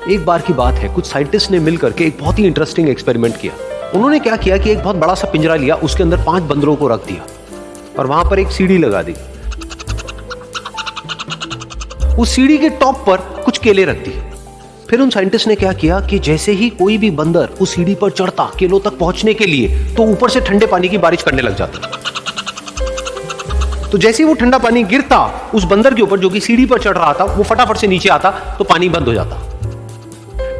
ایک بار کی بات ہے، کچھ سائنٹسٹ نے مل کر کے ایک بہت ہی انٹرسٹنگ ایکسپیریمنٹ کیا۔ انہوں نے کیا کیا کہ ایک بہت بڑا سا پنجرا لیا، اس کے اندر 5 بندروں کو رکھ دیا اور وہاں پر ایک سیڑھی لگا دی۔ اس سیڑھی کے ٹاپ پر کچھ کیلے رکھ دی۔ پھر ان سائنٹسٹ نے کیا کیا کہ جیسے ہی کوئی بھی بندر اس سیڑھی پر چڑھتا کیلوں تک پہنچنے کے لیے، تو اوپر سے ٹھنڈے پانی کی بارش کرنے لگ جاتا۔ تو جیسے ہی وہ ٹھنڈا پانی گرتا اس بندر کے اوپر جو کہ سیڑھی پر چڑھ رہا تھا، وہ فٹافٹ سے نیچے آتا تو پانی بند ہو جاتا۔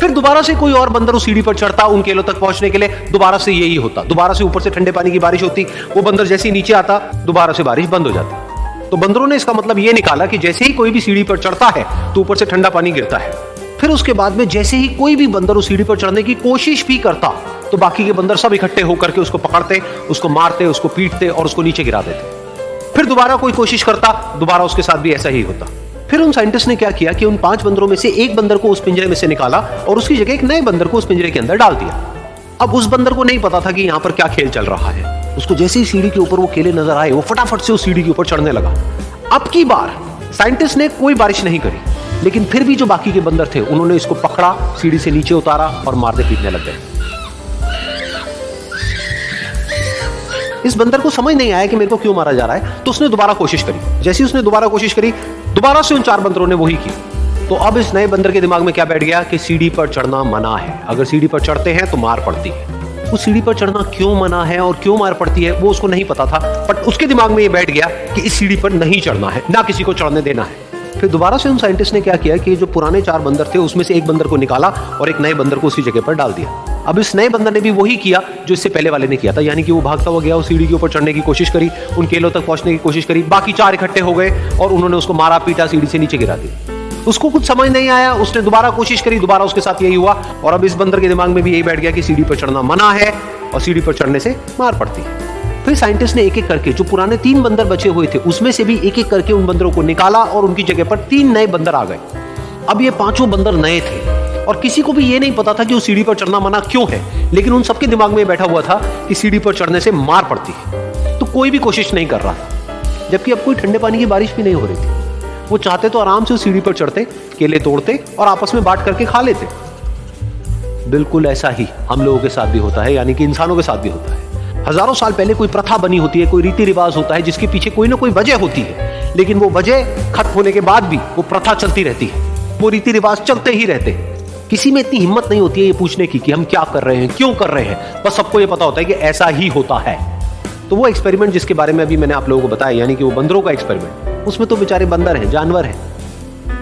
پھر دوبارہ سے کوئی اور بندر اس سیڑھی پر چڑھتا ان کیلوں تک پہنچنے کے لیے، دوبارہ سے یہی ہوتا، دوبارہ سے اوپر سے ٹھنڈے پانی کی بارش ہوتی، وہ بندر جیسے ہی نیچے آتا دوبارہ سے بارش بند ہو جاتی۔ تو بندروں نے اس کا مطلب یہ نکالا کہ جیسے ہی کوئی بھی سیڑھی پر چڑھتا ہے تو اوپر سے ٹھنڈا پانی گرتا ہے۔ پھر اس کے بعد میں جیسے ہی کوئی بھی بندر اس سیڑھی پر چڑھنے کی کوشش بھی کرتا تو باقی کے بندر سب اکٹھے ہو کر کے اس کو پکڑتے، اس کو مارتے، اس کو پیٹتے اور اس کو نیچے گرا دیتے۔ پھر دوبارہ کوئی کوشش کرتا، دوبارہ اس کے ساتھ بھی ایسا ہی ہوتا۔ پھر ان سائنٹسٹ نے کیا کیا کہ ان 5 بندروں میں سے ایک بندر کو اس پنجرے میں سے نکالا اور اس کی جگہ ایک نئے بندر کو اس پنجرے کے اندر ڈال دیا۔ اب اس بندر کو نہیں پتا تھا کہ یہاں پر کیا کھیل چل رہا ہے۔ اس کو جیسے ہی سیڑھی کے اوپر وہ کیلے نظر آئے، وہ فٹافٹ سے اس سیڑھی کے اوپر چڑھنے لگا۔ اب کی بار سائنٹسٹ نے کوئی بارش نہیں کری، لیکن پھر بھی جو باقی کے بندر تھے انہوں نے اس کو پکڑا، سیڑھی سے نیچے اتارا اور مارتے پیٹنے لگ گئے۔ اس بندر کو سمجھ نہیں آیا کہ میرے کو کیوں مارا جا رہا ہے، تو اس نے دوبارہ کوشش کری۔ جیسے اس نے دوبارہ کوشش کری، دوبارہ سے ان 4 بندروں نے وہی کی۔ تو اب اس نئے بندر کے دماغ میں کیا بیٹھ گیا کہ سیڑھی پر چڑھنا منع ہے، اگر سیڑھی پر چڑھتے ہیں تو مار پڑتی ہے۔ اس سیڑھی پر چڑھنا کیوں منع ہے اور کیوں مار پڑتی ہے وہ اس کو نہیں پتا تھا، بٹ اس کے دماغ میں یہ بیٹھ گیا کہ اس سیڑھی پر نہیں چڑھنا ہے، نہ کسی کو چڑھنے دینا ہے۔ پھر دوبارہ سے ان سائنٹسٹ نے کیا کیا کہ جو پرانے 4 بندر تھے اس میں سے ایک بندر کو نکالا اور ایک نئے بندر کو اسی جگہ پر ڈال دیا۔ اب اس نئے بندر نے بھی وہی کیا جو اس سے پہلے والے نے کیا تھا، یعنی کہ وہ بھاگتا ہوا گیا، اس سیڑھی کے اوپر چڑھنے کی کوشش کری، ان کیلوں تک پہنچنے کی کوشش کری، باقی 4 اکٹھے ہو گئے اور انہوں نے اس کو مارا پیٹا، سیڑھی سے نیچے گرا دیا۔ اس کو کچھ سمجھ نہیں آیا، اس نے دوبارہ کوشش کری، دوبارہ اس کے ساتھ یہی ہوا، اور اب اس بندر کے دماغ میں بھی یہی بیٹھ گیا کہ سیڑھی پر چڑھنا منع ہے اور سیڑھی پر چڑھنے سے مار پڑتی ہے۔ پھر سائنٹسٹ نے ایک ایک کر کے جو پرانے 3 بندر بچے ہوئے تھے اس میں سے بھی ایک ایک کر کے ان بندروں کو نکالا اور ان کی جگہ پر 3 نئے بندر آ گئے۔ اب یہ 5 بندر نئے تھے اور کسی کو بھی یہ نہیں پتا تھا کہ وہ سیڑھی پر چڑھنا منع کیوں ہے، لیکن ان سب کے دماغ میں بیٹھا ہوا تھا کہ سیڑھی پر چڑھنے سے مار پڑتی ہے، تو کوئی بھی کوشش نہیں کر رہا تھا۔ جبکہ اب کوئی ٹھنڈے پانی کی بارش بھی نہیں ہو رہی تھی۔ وہ چاہتے تو آرام سے اس سیڑھی پر چڑھتے، کیلے توڑتے اور آپس میں بانٹ کر کے کھا لیتے۔ بالکل ایسا ہی ہم لوگوں کے ساتھ بھی ہوتا ہے، یعنی کہ انسانوں کے ساتھ بھی ہوتا ہے۔ ہزاروں سال پہلے کوئی پرتھا بنی ہوتی ہے، کوئی ریتی رواج ہوتا ہے جس کے پیچھے کوئی نہ کوئی وجہ ہوتی ہے، لیکن وہ وجہ ختم ہونے کے بعد بھی وہ پرتھا چلتی رہتی ہے، وہ ریتی رواج چلتے ہی رہتے ہیں۔ کسی میں اتنی ہمت نہیں ہوتی ہے یہ پوچھنے کی کہ ہم کیا کر رہے ہیں، کیوں کر رہے ہیں، بس سب کو یہ پتا ہوتا ہے کہ ایسا ہی ہوتا ہے۔ تو وہ ایکسپیریمنٹ جس کے بارے میں ابھی میں نے آپ لوگوں کو بتایا، یعنی کہ وہ بندروں کا ایکسپیریمنٹ، اس میں تو بیچارے بندر ہیں، جانور ہیں،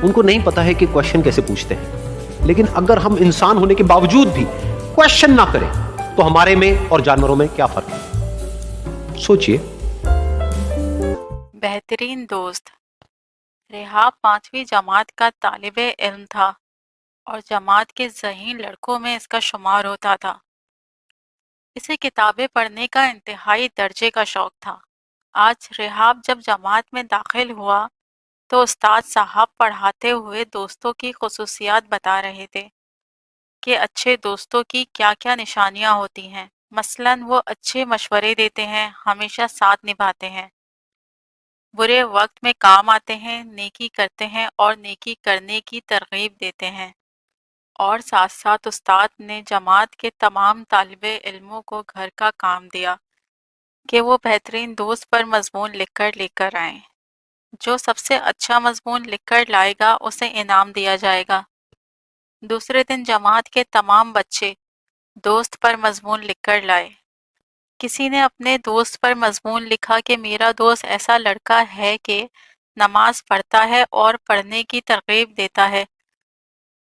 ان کو نہیں پتا ہے کہ کویشچن کیسے پوچھتے ہیں۔ لیکن اگر ہم انسان ہونے کے باوجود بھی کویشچن نہ کریں تو ہمارے میں اور جانوروں میں کیا فرق ہے؟ سوچئے۔ بہترین دوست۔ ریحاب 5ویں جماعت کا طالب علم تھا اور جماعت کے ذہین لڑکوں میں اس کا شمار ہوتا تھا۔ اسے کتابیں پڑھنے کا انتہائی درجے کا شوق تھا۔ آج ریحاب جب جماعت میں داخل ہوا تو استاد صاحب پڑھاتے ہوئے دوستوں کی خصوصیات بتا رہے تھے کہ اچھے دوستوں کی کیا کیا نشانیاں ہوتی ہیں۔ مثلاً وہ اچھے مشورے دیتے ہیں، ہمیشہ ساتھ نبھاتے ہیں، برے وقت میں کام آتے ہیں، نیکی کرتے ہیں اور نیکی کرنے کی ترغیب دیتے ہیں۔ اور ساتھ ساتھ استاد نے جماعت کے تمام طالب علموں کو گھر کا کام دیا کہ وہ بہترین دوست پر مضمون لکھ کر آئیں۔ جو سب سے اچھا مضمون لکھ کر لائے گا اسے انعام دیا جائے گا۔ دوسرے دن جماعت کے تمام بچے دوست پر مضمون لکھ کر لائے۔ کسی نے اپنے دوست پر مضمون لکھا کہ میرا دوست ایسا لڑکا ہے کہ نماز پڑھتا ہے اور پڑھنے کی ترغیب دیتا ہے۔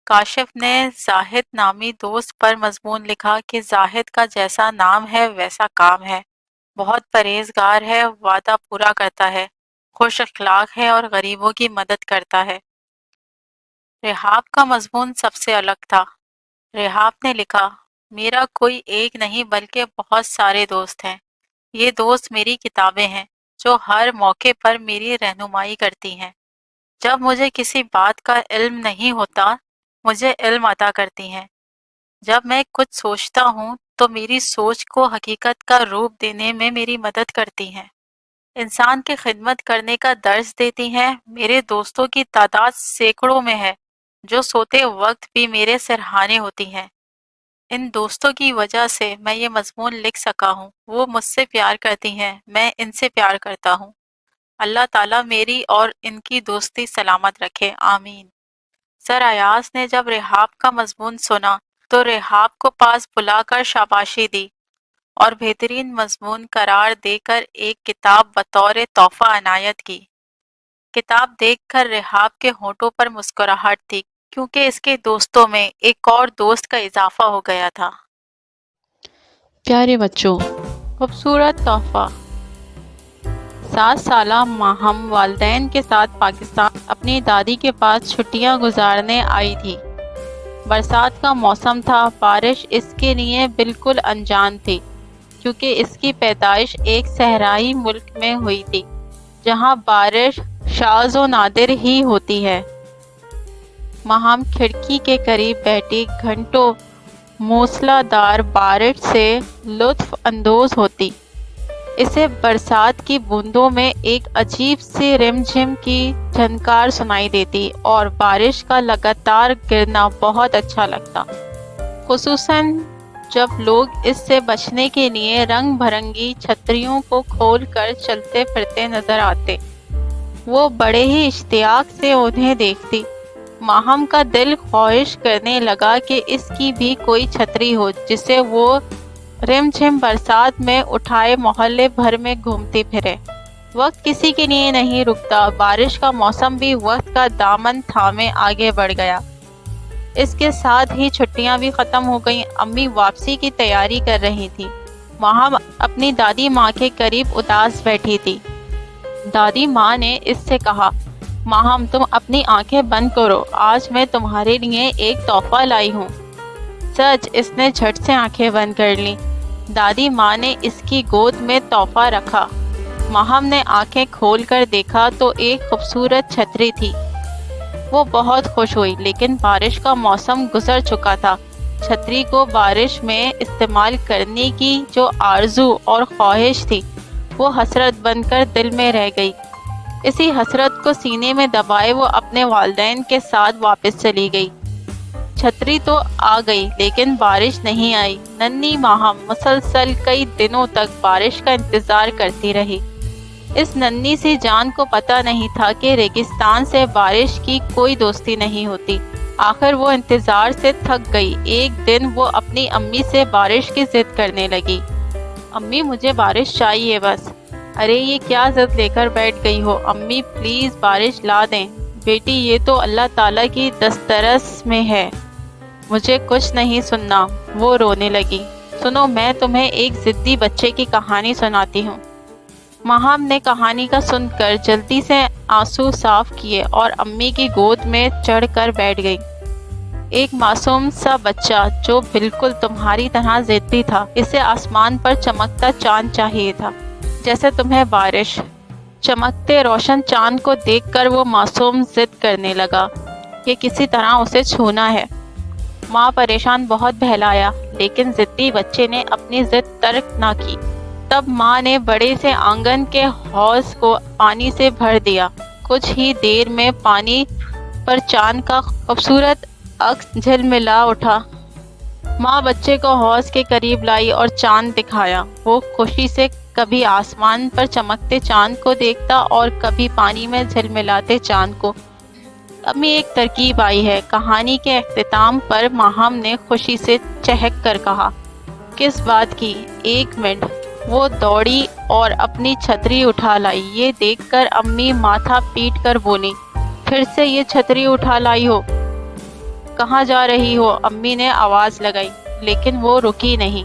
کاشف نے زاہد نامی دوست پر مضمون لکھا کہ زاہد کا جیسا نام ہے ویسا کام ہے، بہت پرہیزگار ہے، وعدہ پورا کرتا ہے، خوش اخلاق ہے اور غریبوں کی مدد کرتا ہے۔ ریحاب کا مضمون سب سے الگ تھا۔ ریحاب نے لکھا، میرا کوئی ایک نہیں بلکہ بہت سارے دوست ہیں۔ یہ دوست میری کتابیں ہیں جو ہر موقع پر میری رہنمائی کرتی ہیں۔ جب مجھے کسی بات کا علم نہیں ہوتا مجھے علم عطا کرتی ہیں۔ جب میں کچھ سوچتا ہوں تو میری سوچ کو حقیقت کا روپ دینے میں میری مدد کرتی ہیں۔ انسان کی خدمت کرنے کا درس دیتی ہیں۔ میرے دوستوں کی تعداد سینکڑوں میں ہے۔ جو سوتے وقت بھی میرے سرہانے ہوتی ہیں۔ ان دوستوں کی وجہ سے میں یہ مضمون لکھ سکا ہوں۔ وہ مجھ سے پیار کرتی ہیں، میں ان سے پیار کرتا ہوں۔ اللہ تعالیٰ میری اور ان کی دوستی سلامت رکھے، آمین۔ سر ایاز نے جب رحاب کا مضمون سنا تو رحاب کو پاس بلا کر شاباشی دی اور بہترین مضمون قرار دے کر ایک کتاب بطور تحفہ عنایت کی۔ کتاب دیکھ کر رحاب کے ہونٹوں پر مسکراہٹ تھی، کیونکہ اس کے دوستوں میں ایک اور دوست کا اضافہ ہو گیا تھا۔ پیارے بچوں، خوبصورت تحفہ۔ 7 سالہ ماہم والدین کے ساتھ پاکستان اپنی دادی کے پاس چھٹیاں گزارنے آئی تھی۔ برسات کا موسم تھا، بارش اس کے لیے بالکل انجان تھی، کیونکہ اس کی پیدائش ایک صحرائی ملک میں ہوئی تھی، جہاں بارش شاذ و نادر ہی ہوتی ہے۔ ماہم کھڑکی کے قریب بیٹھی گھنٹوں موسلا دھار بارش سے لطف اندوز ہوتی۔ اسے برسات کی بوندوں میں ایک عجیب سی رم جھم کی جھنکار سنائی دیتی اور بارش کا لگاتار گرنا بہت اچھا لگتا، خصوصاً جب لوگ اس سے بچنے کے لیے رنگ برنگی چھتریوں کو کھول کر چلتے پھرتے نظر آتے۔ وہ بڑے ہی اشتیاق سے انہیں دیکھتی۔ ماہم کا دل خواہش کرنے لگا کہ اس کی بھی کوئی چھتری ہو جسے وہ رم جھم برسات میں اٹھائے محلے بھر میں گھومتی پھرے۔ وقت کسی کے لیے نہیں رکتا، بارش کا موسم بھی وقت کا دامن تھامے آگے بڑھ گیا۔ اس کے ساتھ ہی چھٹیاں بھی ختم ہو گئیں۔ امی واپسی کی تیاری کر رہی تھی۔ ماہم اپنی دادی ماں کے قریب اداس بیٹھی تھی۔ دادی ماں نے اس سے کہا، ماہم تم اپنی آنکھیں بند کرو، آج میں تمہارے لیے ایک تحفہ لائی ہوں۔ سچ؟ اس نے جھٹ سے آنکھیں بند کر لیں۔ دادی ماں نے اس کی گود میں تحفہ رکھا۔ ماہم نے آنکھیں کھول کر دیکھا تو ایک خوبصورت چھتری تھی۔ وہ بہت خوش ہوئی، لیکن بارش کا موسم گزر چکا تھا۔ چھتری کو بارش میں استعمال کرنے کی جو آرزو اور خواہش تھی، وہ حسرت بن کر دل میں رہ گئی۔ اسی حسرت کو سینے میں دبائے وہ اپنے والدین کے ساتھ واپس چلی گئی۔ چھتری تو آ گئی، لیکن بارش نہیں آئی۔ ننھی ماہم مسلسل کئی دنوں تک بارش کا انتظار کرتی رہی۔ اس ننھی سی جان کو پتہ نہیں تھا کہ ریگستان سے بارش کی کوئی دوستی نہیں ہوتی۔ آخر وہ انتظار سے تھک گئی۔ ایک دن وہ اپنی امی سے بارش کی ضد کرنے لگی۔ امی مجھے بارش چاہیے بس۔ ارے یہ کیا ضد لے کر بیٹھ گئی ہو؟ امی پلیز بارش لا دیں۔ بیٹی یہ تو اللہ تعالیٰ کی دسترس میں ہے، مجھے کچھ نہیں سننا۔ وہ رونے لگی۔ سنو، میں تمہیں ایک ضدی بچے کی کہانی سناتی ہوں۔ ماہم نے کہانی کا سن کر جلدی سے آنسو صاف کیے اور امی کی گود میں چڑھ کر بیٹھ گئی۔ ایک معصوم سا بچہ جو بالکل تمہاری طرح ضدی تھا، اسے آسمان پر چمکتا چاند چاہیے تھا، جیسے تمہیں بارش۔ چمکتے روشن چاند کو دیکھ کر وہ معصوم ضد کرنے لگا کہ کسی طرح اسے چھونا ہے۔ ماں پریشان بہت بہلایا، لیکن ضدی بچے نے اپنی ضد ترک نہ کی۔ تب ماں نے بڑے سے آنگن کے حوض کو پانی سے بھر دیا۔ کچھ ہی دیر میں پانی پر چاند کا خوبصورت عکس جھلملا اٹھا۔ ماں بچے کو حوض کے قریب لائی اور چاند دکھایا۔ وہ خوشی سے کبھی آسمان پر چمکتے چاند کو دیکھتا اور کبھی پانی میں جھلملاتے چاند کو۔ امی ایک ترکیب آئی ہے۔ کہانی کے اختتام پر ماہم نے خوشی سے چہک کر کہا، کس بات کی؟ 1 منٹ۔ وہ دوڑی اور اپنی چھتری اٹھا لائی۔ یہ دیکھ کر امی ماتھا پیٹ کر بولی، پھر سے یہ چھتری اٹھا لائی ہو؟ کہاں جا رہی ہو؟ امی نے آواز لگائی، لیکن وہ رکی نہیں۔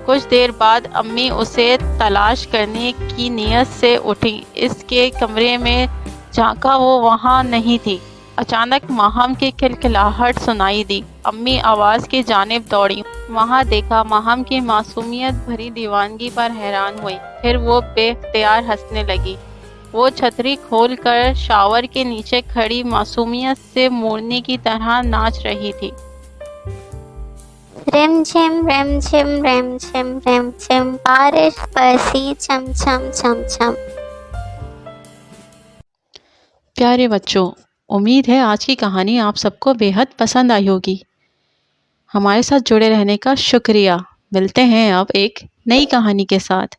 کچھ دیر بعد امی اسے تلاش کرنے کی نیت سے اٹھی۔ اس کے کمرے میں جھانکا، وہ وہاں نہیں تھی۔ اچانک ماہم کی کھلکھلاہٹ سنائی دی۔ امی آواز کی جانب دوڑی۔ وہاں دیکھا ماہم کی معصومیت بھری دیوانگی پر حیران ہوئی۔ پھر وہ بے اختیار ہنسنے لگی۔ وہ چھتری کھول کر شاور کے نیچے کھڑی معصومیت سے مورنی کی طرح ناچ رہی تھی۔ رم جھم رم جھم رم جھم رم جھم، بارش برسی چھم چھم چھم چھم۔ پیارے بچوں، امید ہے آج کی کہانی آپ سب کو بے حد پسند آئی ہوگی۔ ہمارے ساتھ جڑے رہنے کا شکریہ۔ ملتے ہیں اب ایک نئی کہانی کے ساتھ۔